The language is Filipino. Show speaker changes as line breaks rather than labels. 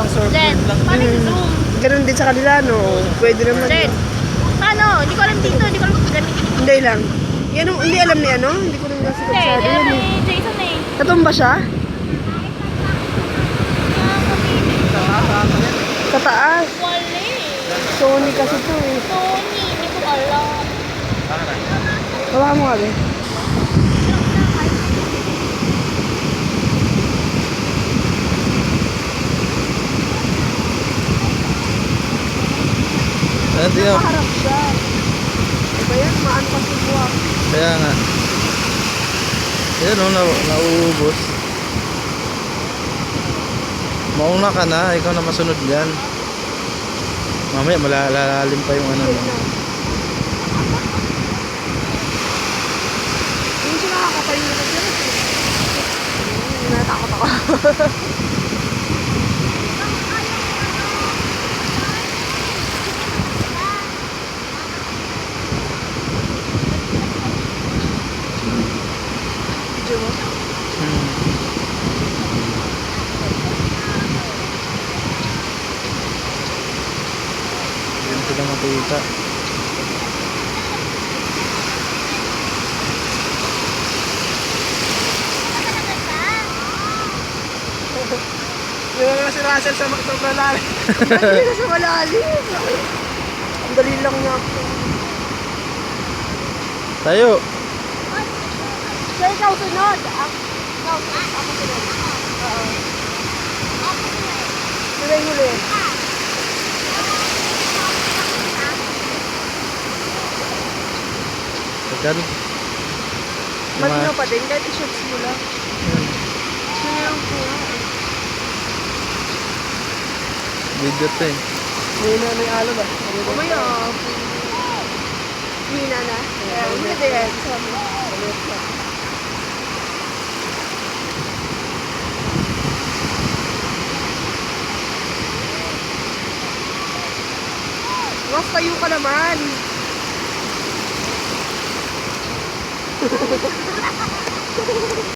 isang surfboard
Jen,
lang.
paano yung zoom?
Ganun din sa kanila, no? Pwede naman.
Jen, paano? Hindi ko alam dito, hindi ko alam kung ganito.
Hindi lang. Yan, hindi alam ni ano? Hindi ko rin kasi
Hindi,
kabisado
alam
yan
ni
eh.
Jason eh.
Natumba siya? Sa taas.
Wala eh.
Sony kasi to eh.
Tony, hindi ko alam.
Hawakan mo kami.
Hindi oh.
Maharap siya. Diba yan? Maan pa si buwak.
Kaya nga. Ayan oh, nauubos. Mauna ka na, ikaw na masunod dyan. Mamaya malalalim pa yung ano.
Hindi siya nakakatayo na kasi. Natakot ako. Video mo?
Hindi sila makita.
Yung nga si Russell sa sobrang lalim. Hindi na sa malalim. Ang dali lang niya ako.
Tayo.
So ikaw sunod. Ikaw sunod. Ako sunod. Oo. Sila yung huli.
Tagal.
Malinaw pa din kahit i-shots mo lang. Sila yung kuha.
Video to eh.
May alo ba? Umaya. Hina na. Hindi na yan. Mas tayo ka naman.